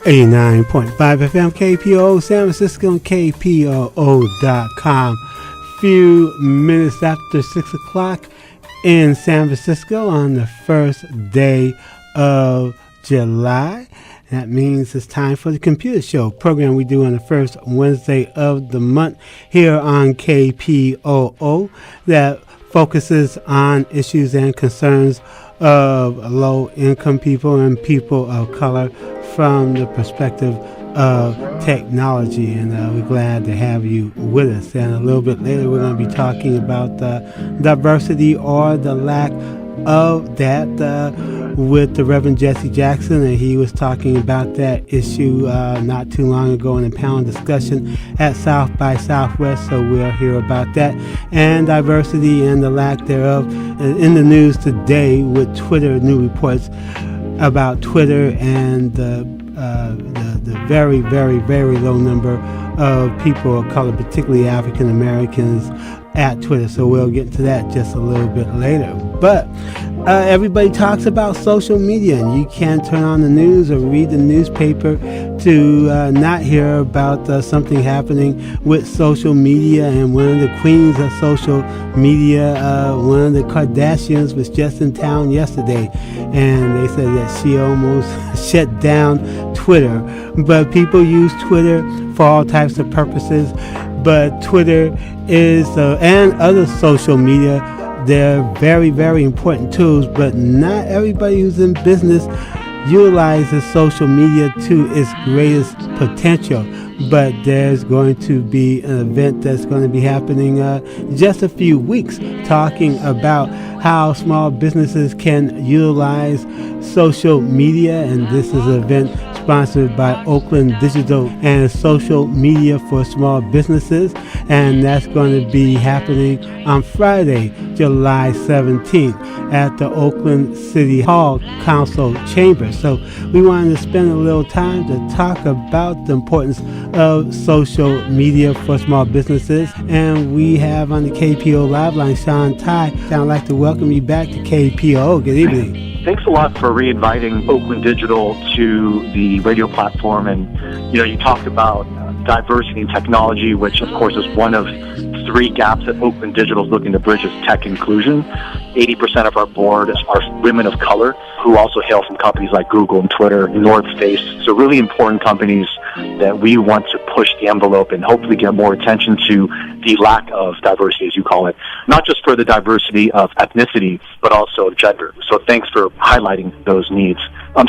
89.5 FM KPO San Francisco and KPOO.com. Few minutes after 6 o'clock in San Francisco on the first day of July. That means it's time for the Computer Show program we do on the first Wednesday of the month here on KPOO that focuses on issues and concerns of low-income people and people of color from the perspective of technology. And we're glad to have you with us. And a little bit later, we're going to be talking about diversity or the lack of that with the Reverend Jesse Jackson, and he was talking about that issue not too long ago in a panel discussion at South by Southwest, so we'll hear about that and diversity and the lack thereof in the news today with Twitter, new reports about Twitter and the very, very, very low number of people of color, particularly African Americans, at Twitter. So we'll get to that just a little bit later. But everybody talks about social media, and you can't turn on the news or read the newspaper to not hear about something happening with social media. And one of the queens of social media, one of the Kardashians, was just in town yesterday, and they said that she almost shut down Twitter. But people use Twitter for all types of purposes. But Twitter is, and other social media, they're very, very important tools, but not everybody who's in business utilizes social media to its greatest potential. But there's going to be an event that's going to be happening just a few weeks, talking about how small businesses can utilize social media, and this is an event sponsored by Oakland Digital and Social Media for Small Businesses, and that's going to be happening on Friday, July 17th at the Oakland City Hall Council Chamber. So we wanted to spend a little time to talk about the importance of social media for small businesses, and we have on the KPO Live line Shaun Tai. I'd like to welcome you back to KPO. Good evening. Thanks a lot for re-inviting Oakland Digital to the radio platform. And, you talked about diversity and technology, which, of course, is one of three gaps that Oakland Digital is looking to bridge is tech inclusion. 80% of our board are women of color who also hail from companies like Google and Twitter, North Face. So really important companies that we want to push the envelope and hopefully get more attention to the lack of diversity, as you call it, not just for the diversity of ethnicity, but also gender. So thanks for highlighting those needs.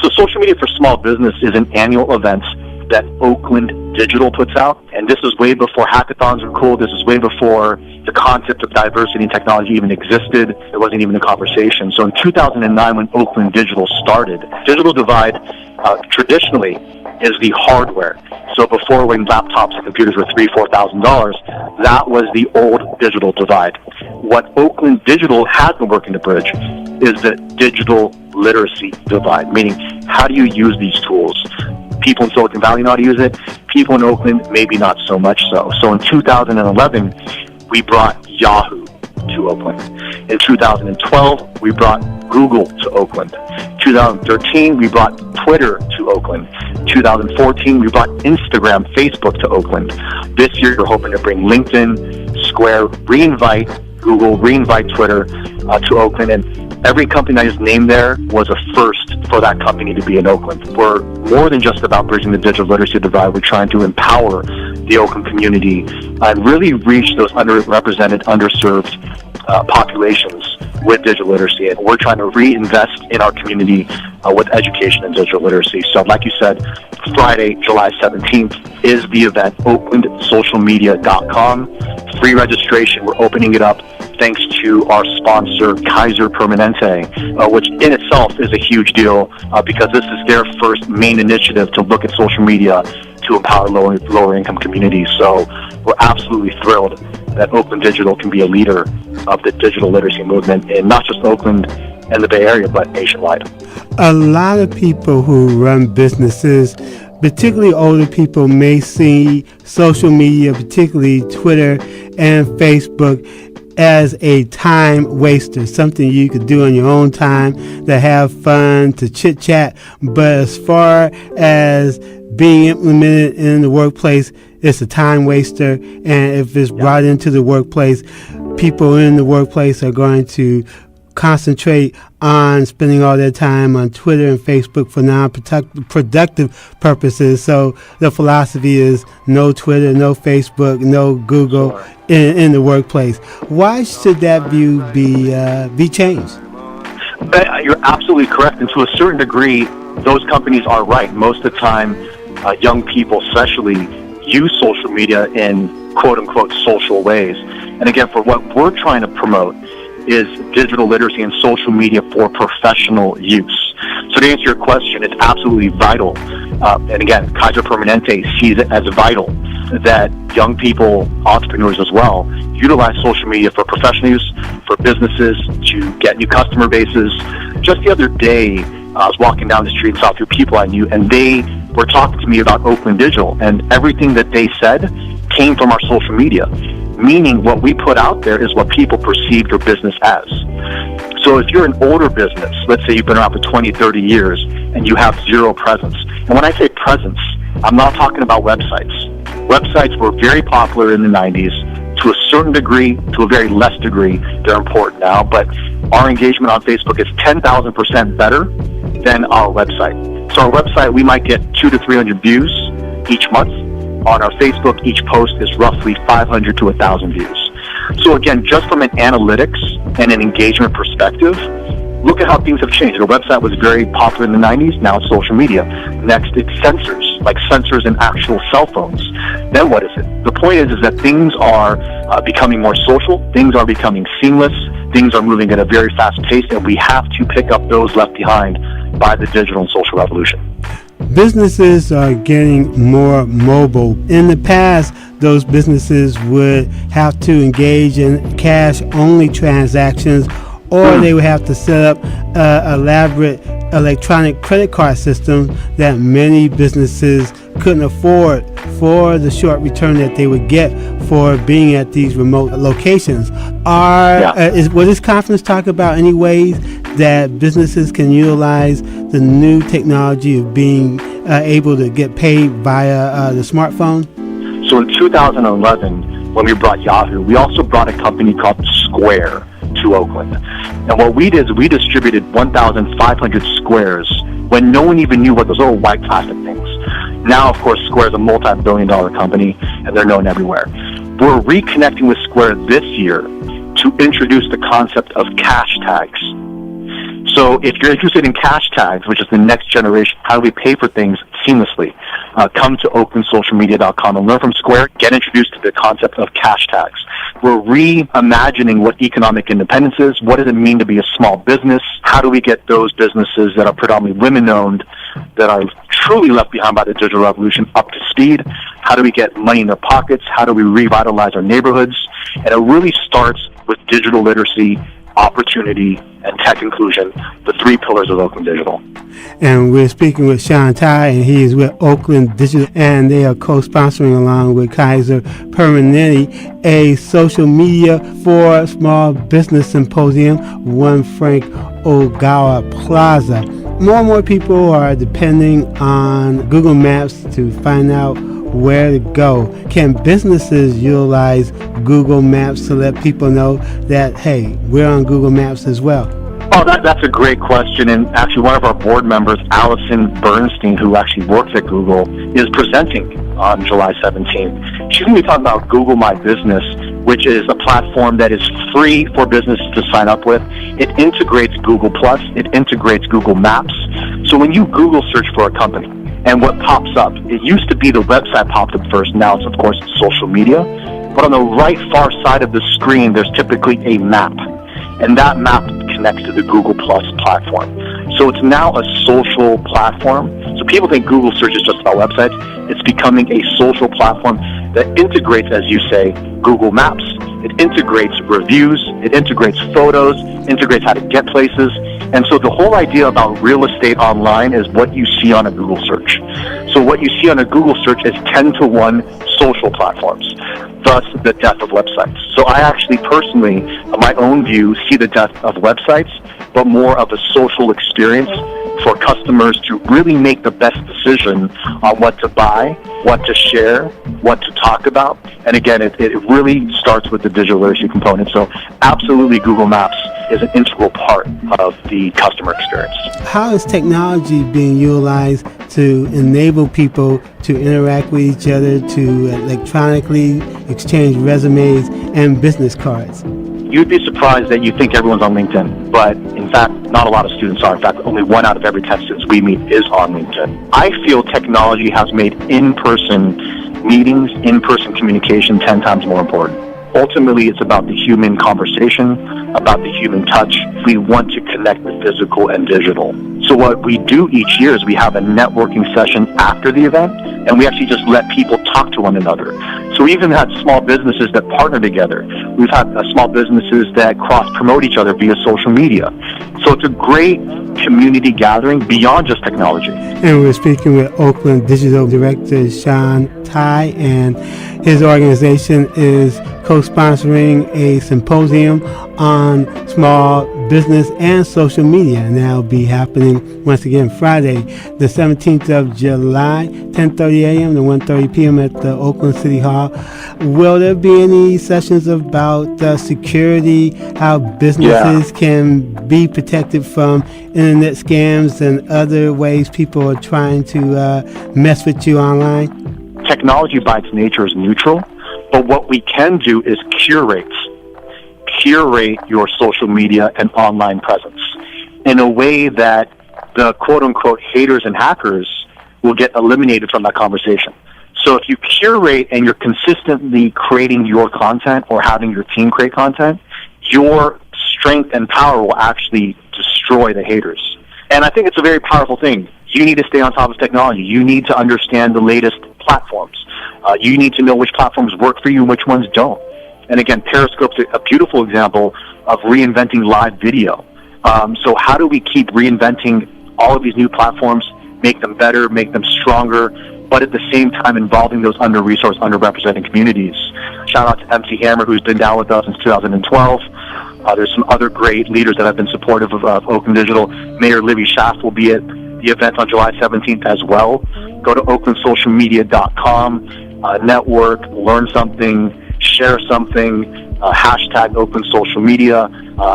So Social Media for Small Business is an annual event that Oakland Digital puts out, and this is way before hackathons were cool. This is way before the concept of diversity and technology even existed. It wasn't even a conversation. So in 2009, when Oakland Digital started, digital divide traditionally is the hardware. So before, when laptops and computers were $3,000-$4,000, that was the old digital divide. What Oakland Digital has been working to bridge is the digital literacy divide, meaning how do you use these tools? People in Silicon Valley know how to use it. People in Oakland, maybe not so much so. So in 2011, we brought Yahoo to Oakland. In 2012, we brought Google to Oakland. 2013, we brought Twitter to Oakland. 2014, we brought Instagram, Facebook to Oakland. This year, we're hoping to bring LinkedIn, Square, re-invite Google, re-invite Twitter to Oakland. And every company I just named there was a first for that company to be in Oakland. We're more than just about bridging the digital literacy divide. We're trying to empower the Oakland community and really reach those underrepresented, underserved populations with digital literacy. And we're trying to reinvest in our community with education and digital literacy. So like you said, Friday, July 17th is the event, oaklandsocialmedia.com. Free registration. We're opening it up thanks to our sponsor, Kaiser Permanente, which in itself is a huge deal because this is their first main initiative to look at social media to empower lower income communities. So we're absolutely thrilled that Oakland Digital can be a leader of the digital literacy movement in not just Oakland and the Bay Area, but nationwide. A lot of people who run businesses, particularly older people, may see social media, particularly Twitter and Facebook, as a time waster, something you could do on your own time to have fun, to chit chat. But as far as being implemented in the workplace, it's a time waster. And if it's brought into the workplace, people in the workplace are going to concentrate on spending all their time on Twitter and Facebook for non-productive purposes. So the philosophy is no Twitter, no Facebook, no Google in the workplace. Why should that view be changed? You're absolutely correct, and to a certain degree, those companies are right. Most of the time, young people especially use social media in quote-unquote social ways. And again, for what we're trying to promote is digital literacy and social media for professional use. So to answer your question, it's absolutely vital. And again, Kaiser Permanente sees it as vital that young people, entrepreneurs as well, utilize social media for professional use, for businesses, to get new customer bases. Just the other day, I was walking down the street and saw a few people I knew, and they were talking to me about Oakland Digital, and everything that they said came from our social media. Meaning what we put out there is what people perceive your business as. So if you're an older business, let's say you've been around for 20, 30 years, and you have zero presence. And when I say presence, I'm not talking about websites. Websites were very popular in the 90s. To a certain degree, to a very less degree, they're important now. But our engagement on Facebook is 10,000% better than our website. So our website, we might get 200 to 300 views each month. On our Facebook, each post is roughly 500 to 1,000 views. So again, just from an analytics and an engagement perspective, look at how things have changed. The website was very popular in the 90s, now it's social media. Next, it's sensors, like sensors in actual cell phones. Then what is it? The point is that things are becoming more social, things are becoming seamless, things are moving at a very fast pace, and we have to pick up those left behind by the digital and social revolution. Businesses are getting more mobile. In the past, those businesses would have to engage in cash-only transactions, or they would have to set up elaborate electronic credit card systems that many businesses couldn't afford for the short return that they would get for being at these remote locations. Will this conference talk about any ways that businesses can utilize the new technology of being able to get paid via the smartphone? So in 2011, when we brought Yahoo, we also brought a company called Square to Oakland. And what we did is we distributed 1,500 squares when no one even knew what those little white plastic things. Now, of course, Square is a multi-billion-dollar company, and they're known everywhere. We're reconnecting with Square this year to introduce the concept of cash tags. So if you're interested in cash tags, which is the next generation, how do we pay for things seamlessly? Come to oakandsocialmedia.com and learn from Square. Get introduced to the concept of cash tags. We're reimagining what economic independence is. What does it mean to be a small business? How do we get those businesses that are predominantly women-owned, that are truly left behind by the digital revolution, up to speed? How do we get money in their pockets? How do we revitalize our neighborhoods? And it really starts with digital literacy, opportunity, and tech inclusion, the three pillars of Oakland Digital. And we're speaking with Shaun Tai, and he is with Oakland Digital, and they are co-sponsoring along with Kaiser Permanente a social media for small business symposium, 1 Frank Ogawa Plaza. More and more people are depending on Google Maps to find out where to go. Can businesses utilize Google Maps to let people know that, hey, we're on Google Maps as well? Oh, that's a great question. And actually, one of our board members, Allison Bernstein, who actually works at Google, is presenting on July 17th. She's going to be talking about Google My Business, which is a platform that is free for businesses to sign up with. It integrates Google+, it integrates Google Maps. So when you Google search for a company, and what pops up, it used to be the website popped up first. Now it's, of course, social media. But on the right far side of the screen, there's typically a map. And that map connects to the Google Plus platform. So it's now a social platform. So people think Google search is just about websites. It's becoming a social platform that integrates, as you say, Google Maps. It integrates reviews. It integrates photos, integrates how to get places. And so the whole idea about real estate online is what you see on a Google search. So what you see on a Google search is 10-to-1 social platforms, thus the death of websites. So I actually personally, on my own view, see the death of websites, but more of a social experience for customers to really make the best decision on what to buy, what to share, what to talk about. And again, it really starts with the digital literacy component. So absolutely, Google Maps is an integral part of the customer experience. How is technology being utilized to enable people to interact with each other, to electronically exchange resumes and business cards? You'd be surprised that you think everyone's on LinkedIn, but in fact, not a lot of students are. In fact, only 1 out of every 10 students we meet is on LinkedIn. I feel technology has made in-person meetings, in-person communication 10 times more important. Ultimately, it's about the human conversation, about the human touch. We want to connect the physical and digital. So what we do each year is we have a networking session after the event, and we actually just let people talk to one another. So we even had small businesses that partner together. We've had small businesses that cross-promote each other via social media. So it's a great community gathering beyond just technology. And we're speaking with Oakland Digital Director Shaun Tai, and his organization is co-sponsoring a symposium on small business and social media, and that'll be happening once again Friday, the 17th of July, 10:30 a.m. to 1:30 p.m. at the Oakland City Hall. Will there be any sessions about security, how businesses can be protected from internet scams and other ways people are trying to mess with you online? Technology by its nature is neutral, but what we can do is curate your social media and online presence in a way that the quote-unquote haters and hackers will get eliminated from that conversation. So if you curate and you're consistently creating your content or having your team create content, your strength and power will actually destroy the haters. And I think it's a very powerful thing. You need to stay on top of technology. You need to understand the latest platforms. You need to know which platforms work for you and which ones don't. And again, Periscope's a beautiful example of reinventing live video. So how do we keep reinventing all of these new platforms, make them better, make them stronger, but at the same time involving those under-resourced, underrepresented communities? Shout out to MC Hammer, who's been down with us since 2012. There's some other great leaders that have been supportive of Oakland Digital. Mayor Libby Schaaf will be at the event on July 17th as well. Go to oaklandsocialmedia.com, network, learn something, share something, hashtag Oakland Social Media.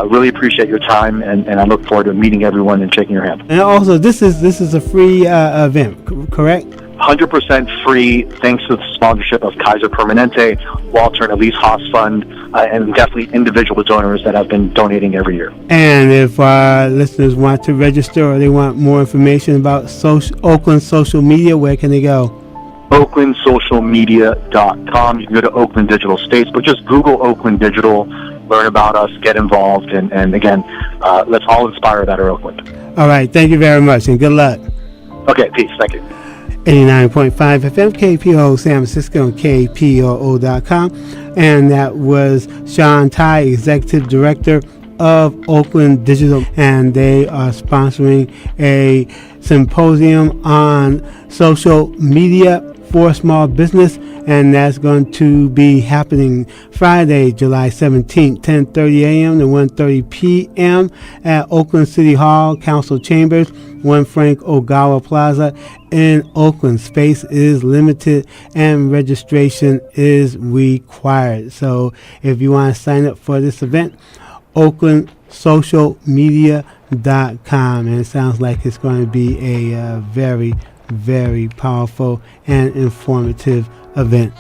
Really appreciate your time, and I look forward to meeting everyone and shaking your hand. And also, this is a free event, correct? 100% free, thanks to the sponsorship of Kaiser Permanente, Walter and Elise Haas Fund, and definitely individual donors that have been donating every year. And if our listeners want to register or they want more information about Oakland social media, where can they go? oaklandsocialmedia.com. You can go to Oakland Digital States, but just Google Oakland Digital, learn about us, get involved, and again, let's all inspire a better Oakland. All right, thank you very much, and good luck. Okay, peace. Thank you. 89.5 FM, KPOO San Francisco, and KPOO.com. And that was Shaun Tai, Executive Director of Oakland Digital, and they are sponsoring a symposium on social media for small business, and that's going to be happening Friday, July 17th, 10:30 a.m. to 1:30 p.m. at Oakland City Hall, Council Chambers, 1 Frank Ogawa Plaza in Oakland. Space is limited and registration is required. So if you want to sign up for this event, oaklandsocialmedia.com, and it sounds like it's going to be a very, very powerful and informative event.